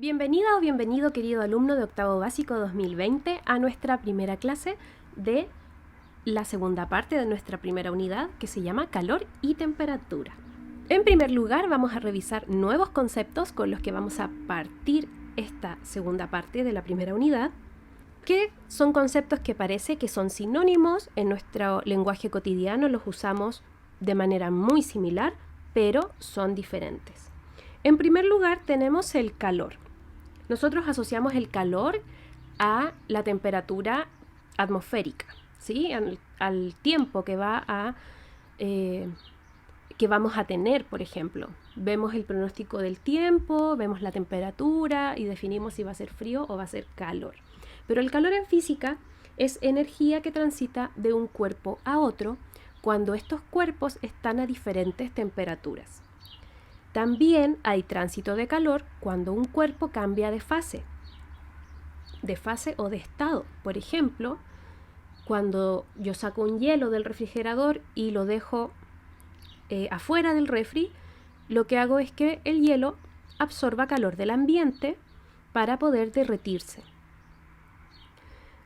Bienvenida o bienvenido, querido alumno de Octavo Básico 2020, a nuestra primera clase de la segunda parte de nuestra primera unidad, que se llama Calor y Temperatura. En primer lugar, vamos a revisar nuevos conceptos con los que vamos a partir esta segunda parte de la primera unidad, que son conceptos que parece que son sinónimos en nuestro lenguaje cotidiano, los usamos de manera muy similar, pero son diferentes. En primer lugar, tenemos el calor. Nosotros asociamos el calor a la temperatura atmosférica, ¿sí? Al tiempo que vamos a tener, por ejemplo. Vemos el pronóstico del tiempo, vemos la temperatura y definimos si va a ser frío o va a ser calor. Pero el calor en física es energía que transita de un cuerpo a otro cuando estos cuerpos están a diferentes temperaturas. También hay tránsito de calor cuando un cuerpo cambia de fase o de estado. Por ejemplo, cuando yo saco un hielo del refrigerador y lo dejo afuera del refri, lo que hago es que el hielo absorba calor del ambiente para poder derretirse.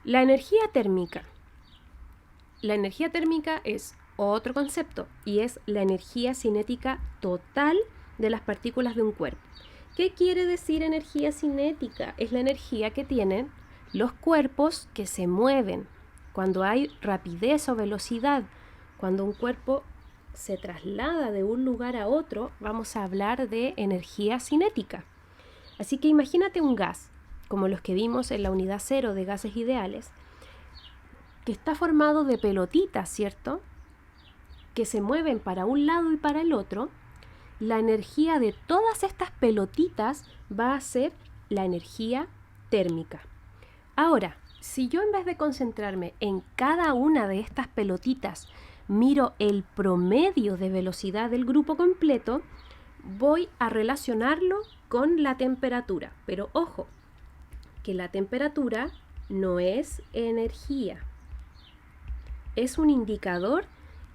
La energía térmica. La energía térmica es otro concepto y es la energía cinética total de las partículas de un cuerpo. ¿Qué quiere decir energía cinética? Es la energía que tienen los cuerpos que se mueven. Cuando hay rapidez o velocidad, cuando un cuerpo se traslada de un lugar a otro, vamos a hablar de energía cinética. Así que imagínate un gas, como los que vimos en la unidad 0 de gases ideales, que está formado de pelotitas, ¿cierto? Que se mueven para un lado y para el otro. La energía de todas estas pelotitas va a ser la energía térmica. Ahora, si yo en vez de concentrarme en cada una de estas pelotitas, miro el promedio de velocidad del grupo completo, voy a relacionarlo con la temperatura. Pero ojo, que la temperatura no es energía. Es un indicador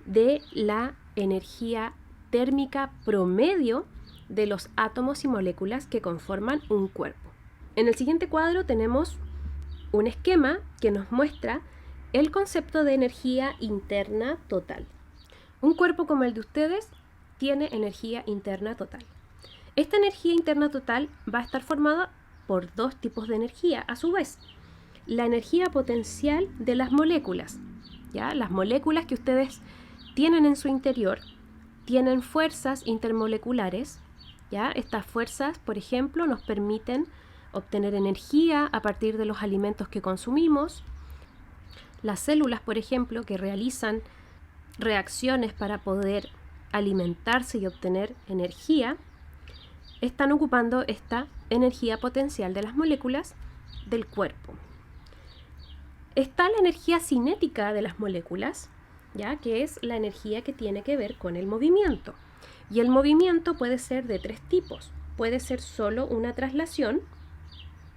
de la energía térmica promedio de los átomos y moléculas que conforman un cuerpo. En el siguiente cuadro tenemos un esquema que nos muestra el concepto de energía interna total. Un cuerpo como el de ustedes tiene energía interna total. Esta energía interna total va a estar formada por dos tipos de energía a su vez. La energía potencial de las moléculas, ¿ya? Las moléculas que ustedes tienen en su interior tienen fuerzas intermoleculares, ¿ya? Estas fuerzas, por ejemplo, nos permiten obtener energía a partir de los alimentos que consumimos. Las células, por ejemplo, que realizan reacciones para poder alimentarse y obtener energía, están ocupando esta energía potencial de las moléculas del cuerpo. Está la energía cinética de las moléculas, ¿ya? Que es la energía que tiene que ver con el movimiento. Y el movimiento puede ser de tres tipos. Puede ser solo una traslación,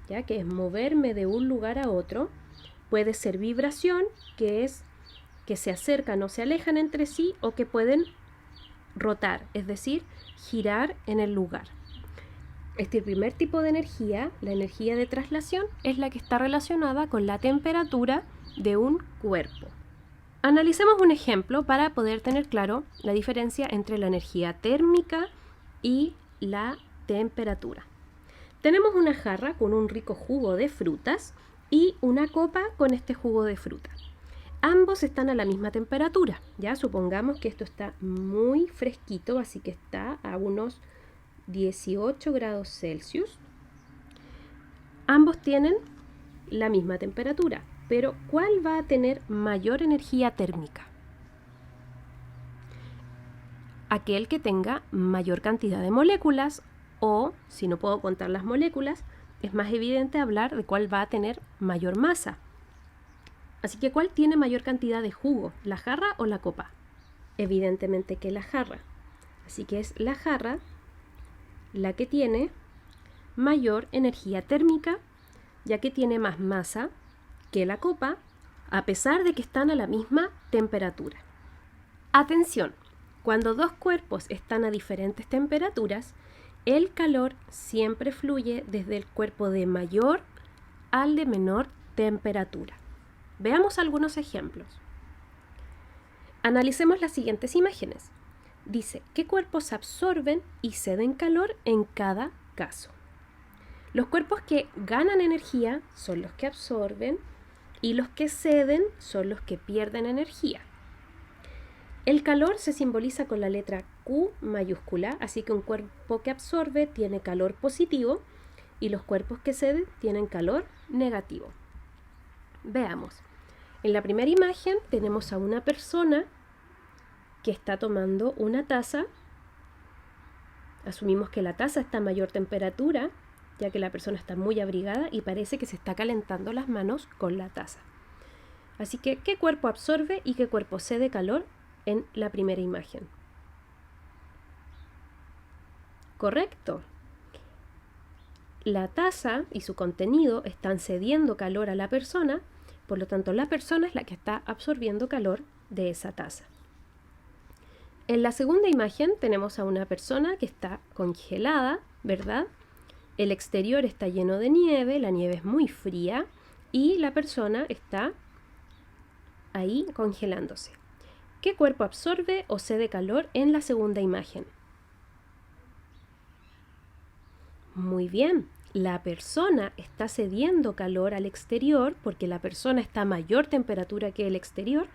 ¿ya? Que es moverme de un lugar a otro. Puede ser vibración, que es que se acercan o se alejan entre sí o que pueden rotar, es decir, girar en el lugar. Este primer tipo de energía, la energía de traslación, es la que está relacionada con la temperatura de un cuerpo. Analicemos un ejemplo para poder tener claro la diferencia entre la energía térmica y la temperatura. Tenemos una jarra con un rico jugo de frutas y una copa con este jugo de fruta. Ambos están a la misma temperatura, ¿ya? Supongamos que esto está muy fresquito, así que está a unos 18 grados Celsius. Ambos tienen la misma temperatura. Pero ¿cuál va a tener mayor energía térmica? Aquel que tenga mayor cantidad de moléculas o, si no puedo contar las moléculas, es más evidente hablar de cuál va a tener mayor masa. Así que ¿cuál tiene mayor cantidad de jugo? ¿La jarra o la copa? Evidentemente que la jarra. Así que es la jarra la que tiene mayor energía térmica, ya que tiene más masa que la copa, a pesar de que están a la misma temperatura. Atención, cuando dos cuerpos están a diferentes temperaturas, el calor siempre fluye desde el cuerpo de mayor al de menor temperatura. Veamos algunos ejemplos. Analicemos las siguientes imágenes. Dice, ¿qué cuerpos absorben y ceden calor en cada caso? Los cuerpos que ganan energía son los que absorben y los que ceden son los que pierden energía. El calor se simboliza con la letra Q mayúscula, así que un cuerpo que absorbe tiene calor positivo y los cuerpos que ceden tienen calor negativo. Veamos. En la primera imagen tenemos a una persona que está tomando una taza. Asumimos que la taza está a mayor temperatura, ya que la persona está muy abrigada y parece que se está calentando las manos con la taza. Así que, ¿qué cuerpo absorbe y qué cuerpo cede calor en la primera imagen? Correcto. La taza y su contenido están cediendo calor a la persona, por lo tanto la persona es la que está absorbiendo calor de esa taza. En la segunda imagen tenemos a una persona que está congelada, ¿verdad? El exterior está lleno de nieve, la nieve es muy fría y la persona está ahí congelándose. ¿Qué cuerpo absorbe o cede calor en la segunda imagen? Muy bien, la persona está cediendo calor al exterior porque la persona está a mayor temperatura que el exterior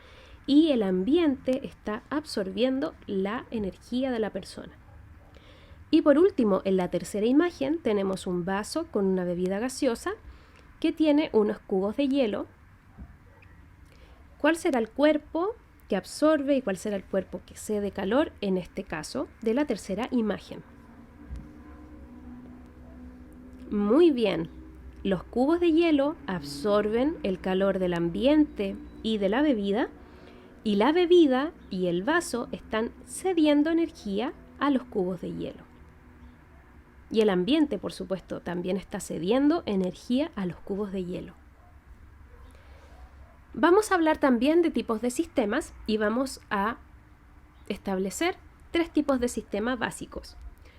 y el ambiente está absorbiendo la energía de la persona. Y por último, en la tercera imagen tenemos un vaso con una bebida gaseosa que tiene unos cubos de hielo. ¿Cuál será el cuerpo que absorbe y cuál será el cuerpo que cede calor en este caso de la tercera imagen? Muy bien, los cubos de hielo absorben el calor del ambiente y de la bebida y el vaso están cediendo energía a los cubos de hielo. Y el ambiente, por supuesto, también está cediendo energía a los cubos de hielo. Vamos a hablar también de tipos de sistemas y vamos a establecer 3 tipos de sistemas básicos.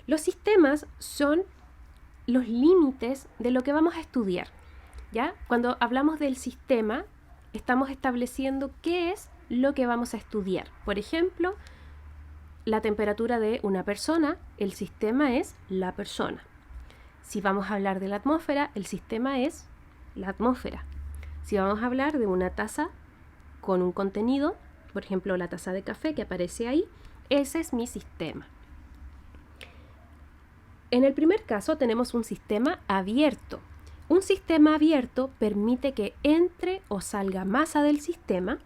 Los sistemas son los límites de lo que vamos a estudiar, ¿ya? Cuando hablamos del sistema, estamos estableciendo qué es lo que vamos a estudiar. Por ejemplo, la temperatura de una persona, el sistema es la persona. Si vamos a hablar de la atmósfera, el sistema es la atmósfera. Si vamos a hablar de una taza con un contenido, por ejemplo, la taza de café que aparece ahí, ese es mi sistema. En el primer caso tenemos un sistema abierto. Un sistema abierto permite que entre o salga masa del sistema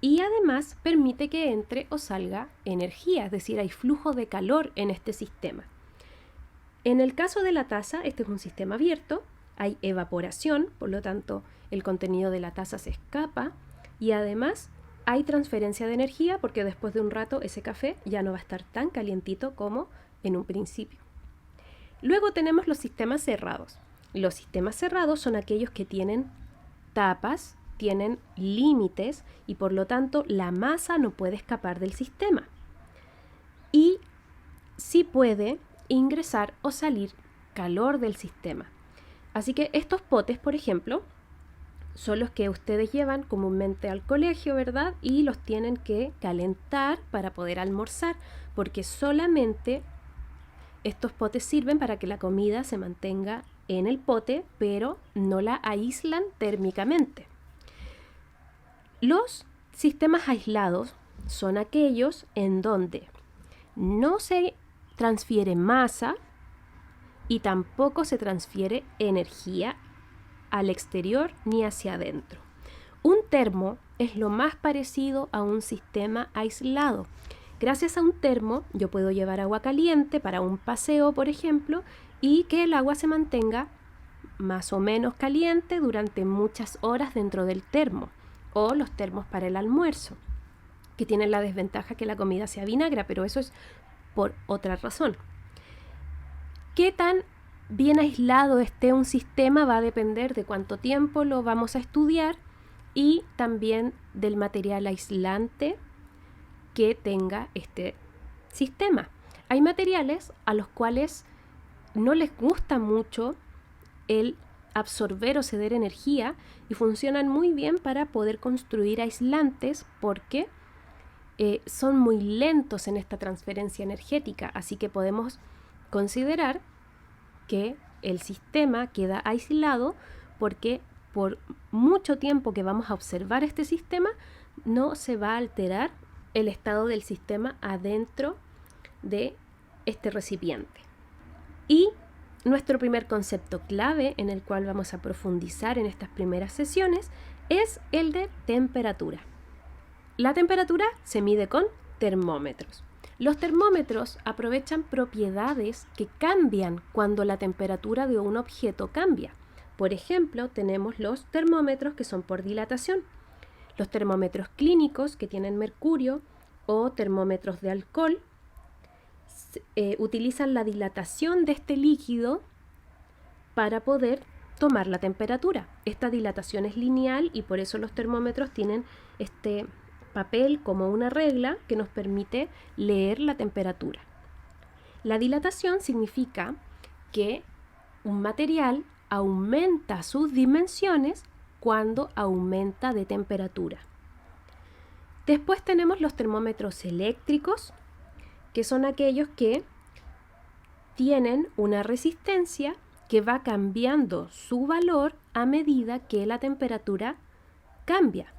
y además permite que entre o salga energía, es decir, hay flujo de calor en este sistema. En el caso de la taza, este es un sistema abierto, hay evaporación, por lo tanto el contenido de la taza se escapa y además hay transferencia de energía porque después de un rato ese café ya no va a estar tan calientito como en un principio. Luego tenemos los sistemas cerrados. Los sistemas cerrados son aquellos que tienen tapas, tienen límites y por lo tanto la masa no puede escapar del sistema. Y sí puede ingresar o salir calor del sistema. Así que estos potes, por ejemplo, son los que ustedes llevan comúnmente al colegio, ¿verdad? Y los tienen que calentar para poder almorzar, porque solamente estos potes sirven para que la comida se mantenga en el pote, pero no la aíslan térmicamente. Los sistemas aislados son aquellos en donde no se transfiere masa y tampoco se transfiere energía al exterior ni hacia adentro. Un termo es lo más parecido a un sistema aislado. Gracias a un termo yo puedo llevar agua caliente para un paseo, por ejemplo, y que el agua se mantenga más o menos caliente durante muchas horas dentro del termo, o los termos para el almuerzo, que tienen la desventaja que la comida sea vinagra, pero eso es por otra razón. ¿Qué tan bien aislado esté un sistema? Va a depender de cuánto tiempo lo vamos a estudiar y también del material aislante que tenga este sistema. Hay materiales a los cuales no les gusta mucho el absorber o ceder energía y funcionan muy bien para poder construir aislantes porque son muy lentos en esta transferencia energética, así que podemos considerar que el sistema queda aislado porque por mucho tiempo que vamos a observar este sistema no se va a alterar el estado del sistema adentro de este recipiente. Y nuestro primer concepto clave en el cual vamos a profundizar en estas primeras sesiones es el de temperatura. La temperatura se mide con termómetros. Los termómetros aprovechan propiedades que cambian cuando la temperatura de un objeto cambia. Por ejemplo, tenemos los termómetros que son por dilatación, los termómetros clínicos que tienen mercurio o termómetros de alcohol utilizan la dilatación de este líquido para poder tomar la temperatura. Esta dilatación es lineal y por eso los termómetros tienen este papel como una regla que nos permite leer la temperatura. La dilatación significa que un material aumenta sus dimensiones cuando aumenta de temperatura. Después tenemos los termómetros eléctricos, que son aquellos que tienen una resistencia que va cambiando su valor a medida que la temperatura cambia.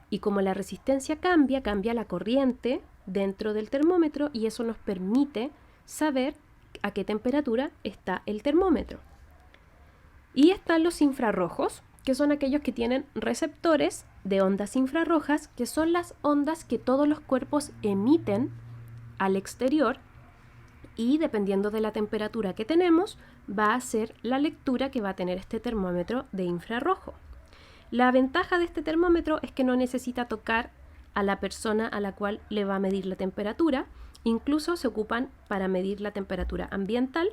Y como la resistencia cambia, cambia la corriente dentro del termómetro y eso nos permite saber a qué temperatura está el termómetro. Y están los infrarrojos, que son aquellos que tienen receptores de ondas infrarrojas, que son las ondas que todos los cuerpos emiten al exterior y dependiendo de la temperatura que tenemos, va a ser la lectura que va a tener este termómetro de infrarrojo. La ventaja de este termómetro es que no necesita tocar a la persona a la cual le va a medir la temperatura, incluso se ocupan para medir la temperatura ambiental.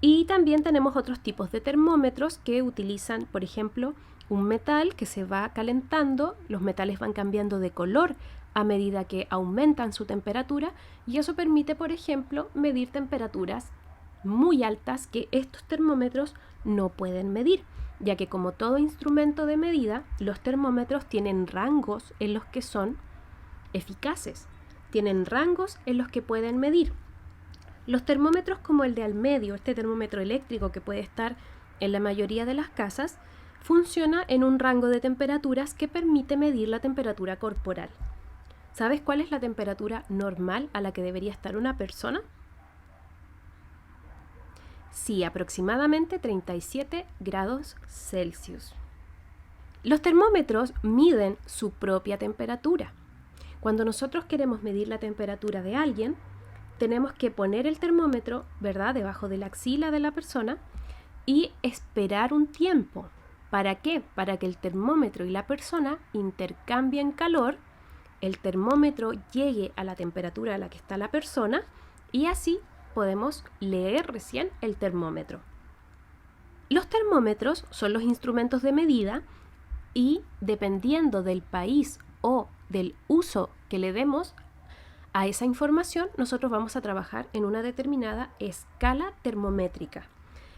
Y también tenemos otros tipos de termómetros que utilizan, por ejemplo, un metal que se va calentando, los metales van cambiando de color a medida que aumentan su temperatura y eso permite, por ejemplo, medir temperaturas muy altas que estos termómetros no pueden medir, ya que como todo instrumento de medida, los termómetros tienen rangos en los que son eficaces, tienen rangos en los que pueden medir. Los termómetros como el de al medio, este termómetro eléctrico que puede estar en la mayoría de las casas, funciona en un rango de temperaturas que permite medir la temperatura corporal. ¿Sabes cuál es la temperatura normal a la que debería estar una persona? Sí, aproximadamente 37 grados Celsius. Los termómetros miden su propia temperatura. Cuando nosotros queremos medir la temperatura de alguien, tenemos que poner el termómetro, ¿verdad?, debajo de la axila de la persona y esperar un tiempo. ¿Para qué? Para que el termómetro y la persona intercambien calor, el termómetro llegue a la temperatura a la que está la persona y así podemos leer recién el termómetro. Los termómetros son los instrumentos de medida y dependiendo del país o del uso que le demos a esa información, nosotros vamos a trabajar en una determinada escala termométrica.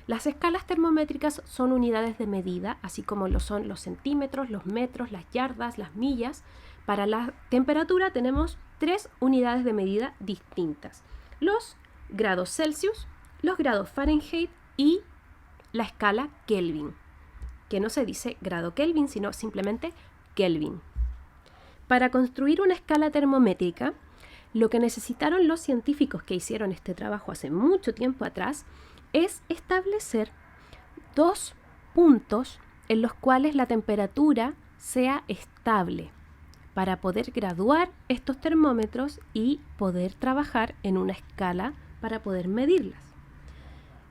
Las escalas termométricas son unidades de medida, así como lo son los centímetros, los metros, las yardas, las millas. Para la temperatura tenemos 3 unidades de medida distintas: los grados Celsius, los grados Fahrenheit y la escala Kelvin, que no se dice grado Kelvin, sino simplemente Kelvin. Para construir una escala termométrica, lo que necesitaron los científicos que hicieron este trabajo hace mucho tiempo atrás es establecer 2 puntos en los cuales la temperatura sea estable para poder graduar estos termómetros y poder trabajar en una escala para poder medirlas.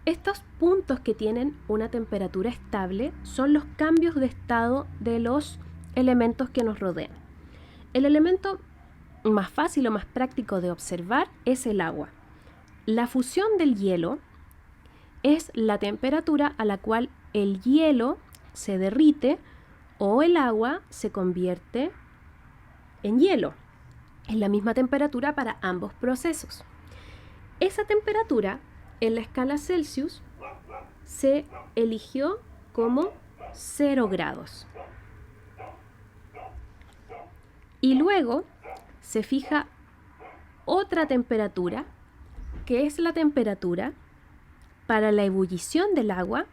Estos puntos que tienen una temperatura estable son los cambios de estado de los elementos que nos rodean. El elemento más fácil o más práctico de observar es el agua. La fusión del hielo es la temperatura a la cual el hielo se derrite o el agua se convierte en hielo. Es la misma temperatura para ambos procesos. Esa temperatura en la escala Celsius se eligió como 0 grados. Y luego se fija otra temperatura, que es la temperatura para la ebullición del agua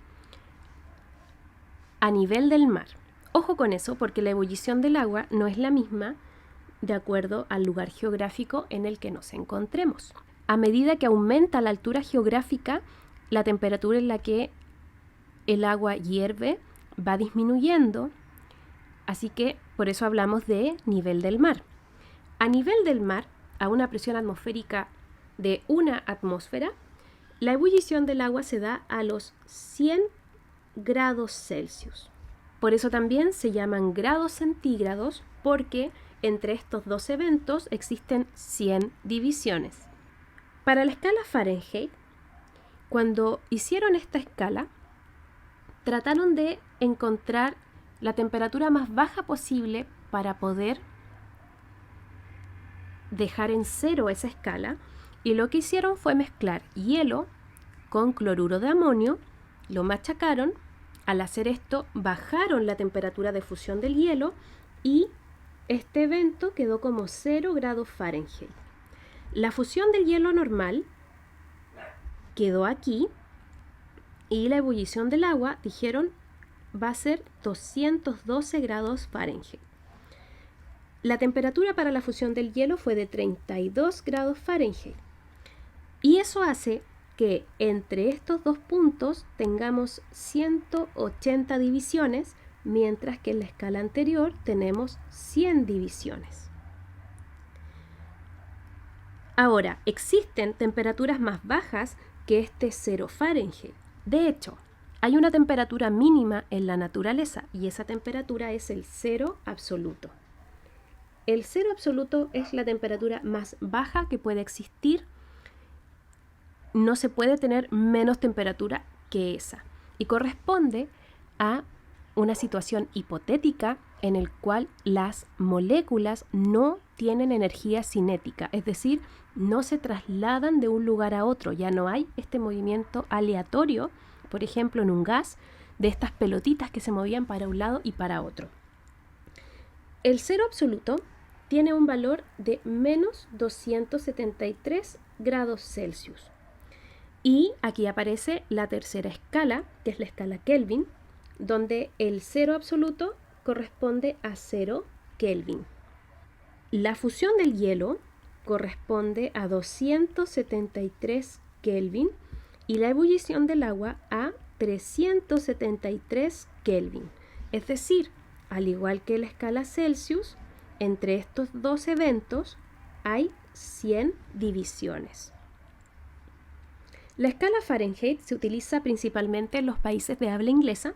a nivel del mar. Ojo con eso, porque la ebullición del agua no es la misma de acuerdo al lugar geográfico en el que nos encontremos. A medida que aumenta la altura geográfica, la temperatura en la que el agua hierve va disminuyendo, así que por eso hablamos de nivel del mar. A nivel del mar, a una presión atmosférica de 1 atmósfera, la ebullición del agua se da a los 100 grados Celsius. Por eso también se llaman grados centígrados, porque entre estos dos eventos existen 100 divisiones. Para la escala Fahrenheit, cuando hicieron esta escala, trataron de encontrar la temperatura más baja posible para poder dejar en 0 esa escala, y lo que hicieron fue mezclar hielo con cloruro de amonio, lo machacaron. Al hacer esto bajaron la temperatura de fusión del hielo y este evento quedó como 0 grados Fahrenheit. La fusión del hielo normal quedó aquí y la ebullición del agua, dijeron, va a ser 212 grados Fahrenheit. La temperatura para la fusión del hielo fue de 32 grados Fahrenheit. Y eso hace que entre estos dos puntos tengamos 180 divisiones, mientras que en la escala anterior tenemos 100 divisiones. Ahora, existen temperaturas más bajas que este 0 Fahrenheit. De hecho, hay una temperatura mínima en la naturaleza y esa temperatura es el 0 absoluto. El 0 absoluto es la temperatura más baja que puede existir. No se puede tener menos temperatura que esa y corresponde a una situación hipotética en el cual las moléculas no tienen energía cinética, es decir, no se trasladan de un lugar a otro, ya no hay este movimiento aleatorio, por ejemplo en un gas, de estas pelotitas que se movían para un lado y para otro. El 0 absoluto tiene un valor de menos 273 grados Celsius. Y aquí aparece la tercera escala, que es la escala Kelvin, donde el 0 absoluto corresponde a 0 Kelvin. La fusión del hielo corresponde a 273 Kelvin y la ebullición del agua a 373 Kelvin. Es decir, al igual que la escala Celsius, entre estos dos eventos hay 100 divisiones. La escala Fahrenheit se utiliza principalmente en los países de habla inglesa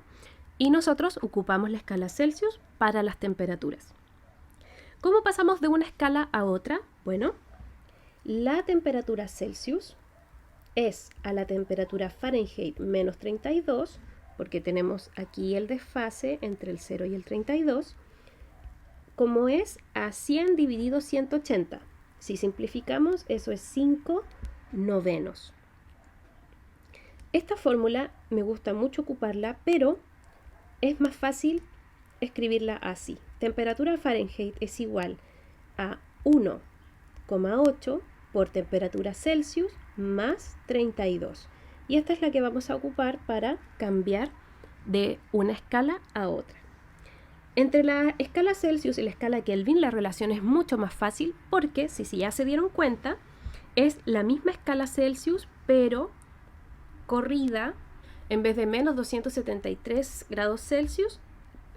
y nosotros ocupamos la escala Celsius para las temperaturas. ¿Cómo pasamos de una escala a otra? Bueno, la temperatura Celsius es a la temperatura Fahrenheit menos 32, porque tenemos aquí el desfase entre el 0 y el 32, como es a 100 dividido 180. Si simplificamos, eso es 5 novenos. Esta fórmula me gusta mucho ocuparla, pero es más fácil escribirla así. Temperatura Fahrenheit es igual a 1,8 por temperatura Celsius más 32. Y esta es la que vamos a ocupar para cambiar de una escala a otra. Entre la escala Celsius y la escala Kelvin la relación es mucho más fácil porque, si ya se dieron cuenta, es la misma escala Celsius, pero corrida. En vez de menos 273 grados Celsius,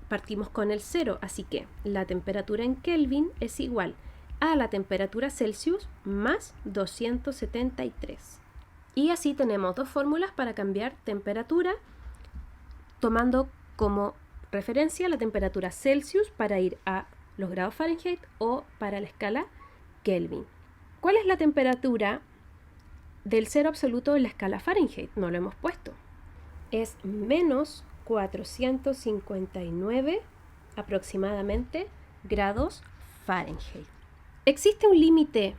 partimos con el 0, así que la temperatura en Kelvin es igual a la temperatura Celsius más 273. Y así tenemos dos fórmulas para cambiar temperatura, tomando como referencia la temperatura Celsius para ir a los grados Fahrenheit o para la escala Kelvin. ¿Cuál es la temperatura del 0 absoluto en la escala Fahrenheit? No lo hemos puesto. Es menos 459 aproximadamente grados Fahrenheit. ¿Existe un límite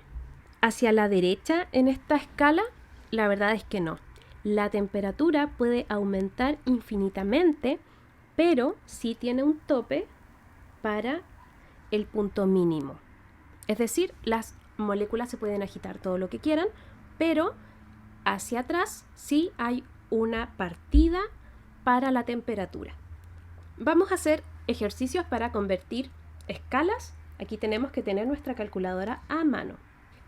hacia la derecha en esta escala? La verdad es que no. La temperatura puede aumentar infinitamente, pero sí tiene un tope para el punto mínimo. Es decir, las moléculas se pueden agitar todo lo que quieran, pero hacia atrás sí hay una partida para la temperatura. Vamos a hacer ejercicios para convertir escalas. Aquí tenemos que tener nuestra calculadora a mano.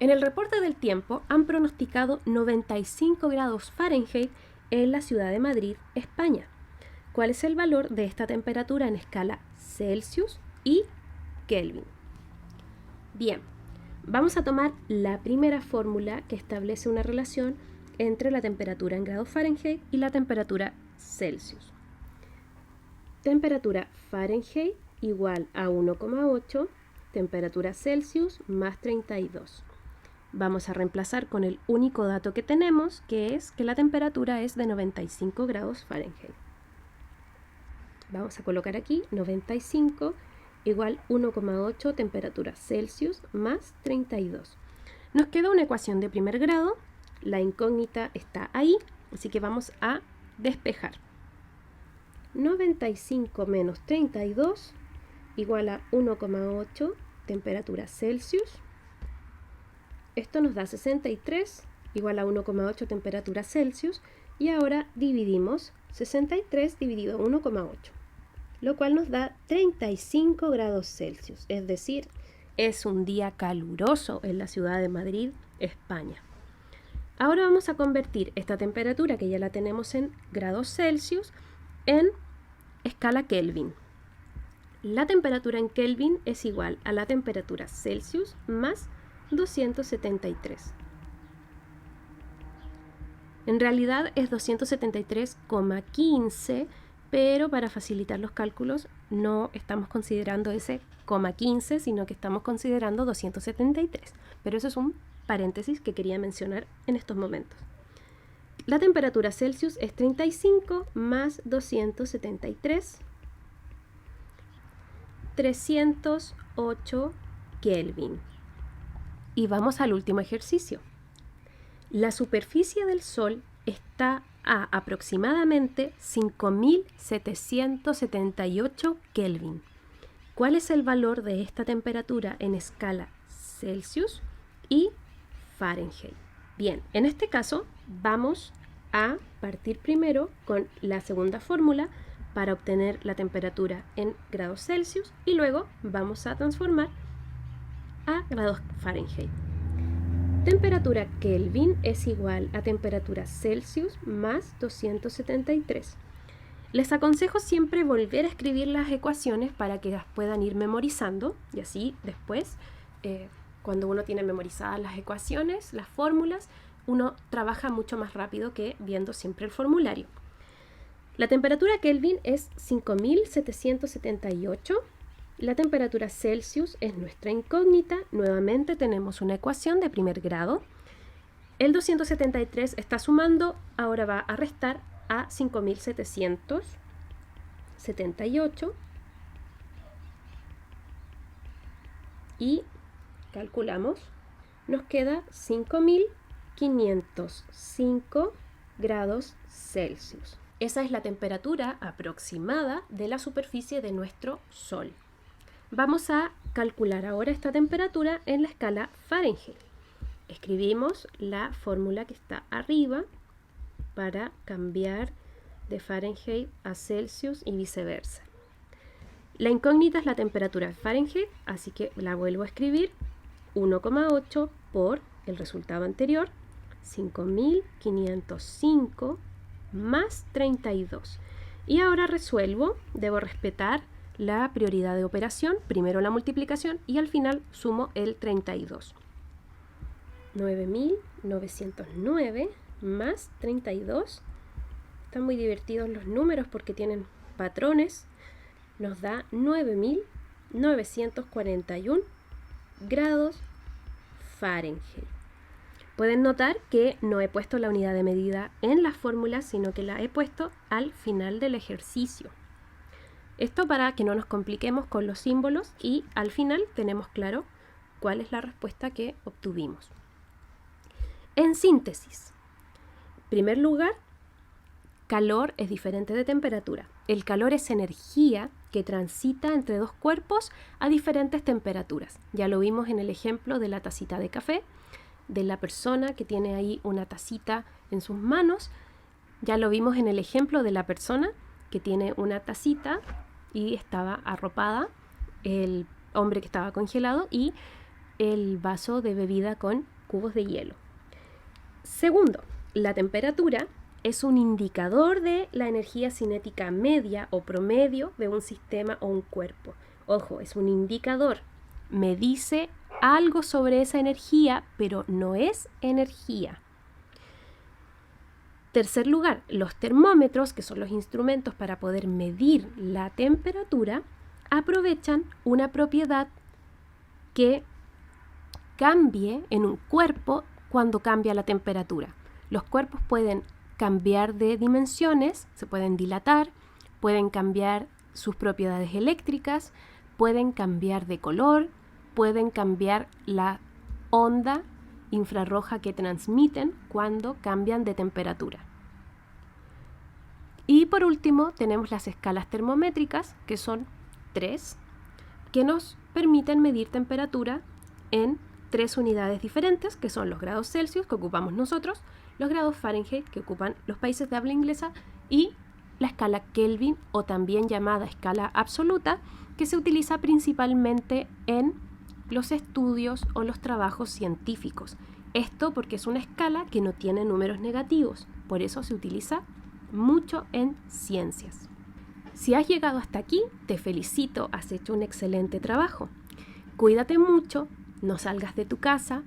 En el reporte del tiempo han pronosticado 95 grados Fahrenheit en la ciudad de Madrid, España. ¿Cuál es el valor de esta temperatura en escala Celsius y Kelvin? Bien, vamos a tomar la primera fórmula que establece una relación entre la temperatura en grados Fahrenheit y la temperatura Celsius. Temperatura Fahrenheit igual a 1,8, temperatura Celsius más 32. Vamos a reemplazar con el único dato que tenemos, que es que la temperatura es de 95 grados Fahrenheit. Vamos a colocar aquí 95 igual 1,8 temperatura Celsius más 32. Nos queda una ecuación de primer grado, la incógnita está ahí, así que vamos a despejar. 95 menos 32 igual a 1,8 temperatura Celsius. Esto nos da 63 igual a 1,8 temperatura Celsius. Y ahora dividimos 63 dividido 1,8, lo cual nos da 35 grados Celsius. Es decir, es un día caluroso en la ciudad de Madrid, España. Ahora vamos a convertir esta temperatura, que ya la tenemos en grados Celsius, en escala Kelvin. La temperatura en Kelvin es igual a la temperatura Celsius más 273. En realidad es 273,15, pero para facilitar los cálculos no estamos considerando ese coma 15, sino que estamos considerando 273. Pero eso es un paréntesis que quería mencionar en estos momentos. La temperatura Celsius es 35 más 273, 308 Kelvin. Y vamos al último ejercicio. La superficie del Sol está a aproximadamente 5.778 Kelvin. ¿Cuál es el valor de esta temperatura en escala Celsius y Fahrenheit? Bien, en este caso vamos a partir primero con la segunda fórmula para obtener la temperatura en grados Celsius y luego vamos a transformar a grados Fahrenheit. Temperatura Kelvin es igual a temperatura Celsius más 273. Les aconsejo siempre volver a escribir las ecuaciones para que las puedan ir memorizando y así después, cuando uno tiene memorizadas las ecuaciones, las fórmulas, uno trabaja mucho más rápido que viendo siempre el formulario. La temperatura Kelvin es 5.778. La temperatura Celsius es nuestra incógnita. Nuevamente tenemos una ecuación de primer grado. El 273 está sumando, ahora va a restar a 5.778 y calculamos, nos queda 5.505 grados Celsius. Esa es la temperatura aproximada de la superficie de nuestro Sol. Vamos a calcular ahora esta temperatura en la escala Fahrenheit. Escribimos la fórmula que está arriba para cambiar de Fahrenheit a Celsius y viceversa. La incógnita es la temperatura Fahrenheit, así que la vuelvo a escribir. 1,8 por el resultado anterior, 5.505 más 32. Y ahora resuelvo, debo respetar la prioridad de operación, primero la multiplicación y al final sumo el 32. 9.909 más 32. Están muy divertidos los números porque tienen patrones. Nos da 9.941 grados Fahrenheit. Pueden notar que no he puesto la unidad de medida en las fórmulas, sino que la he puesto al final del ejercicio. Esto para que no nos compliquemos con los símbolos y al final tenemos claro cuál es la respuesta que obtuvimos. En síntesis, primer lugar, calor es diferente de temperatura. El calor es energía que transita entre dos cuerpos a diferentes temperaturas. Ya lo vimos en el ejemplo de la tacita de café, de la persona que tiene ahí una tacita en sus manos. Ya lo vimos en el ejemplo de la persona que tiene una tacita y estaba arropada, el hombre que estaba congelado y el vaso de bebida con cubos de hielo. Segundo, la temperatura es un indicador de la energía cinética media o promedio de un sistema o un cuerpo. Ojo, es un indicador. Me dice algo sobre esa energía, pero no es energía. Tercer lugar, los termómetros, que son los instrumentos para poder medir la temperatura, aprovechan una propiedad que cambie en un cuerpo cuando cambia la temperatura. Los cuerpos pueden cambiar de dimensiones, se pueden dilatar, pueden cambiar sus propiedades eléctricas, pueden cambiar de color, pueden cambiar la onda infrarroja que transmiten cuando cambian de temperatura. Y por último tenemos las escalas termométricas, que son 3, que nos permiten medir temperatura en 3 unidades diferentes, que son los grados Celsius que ocupamos nosotros, los grados Fahrenheit que ocupan los países de habla inglesa y la escala Kelvin, o también llamada escala absoluta, que se utiliza principalmente en los estudios o los trabajos científicos. Esto porque es una escala que no tiene números negativos, por eso se utiliza mucho en ciencias. Si has llegado hasta aquí, te felicito, has hecho un excelente trabajo. Cuídate mucho, no salgas de tu casa,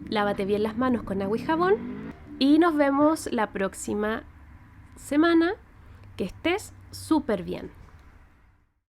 lávate bien las manos con agua y jabón y nos vemos la próxima semana. Que estés súper bien.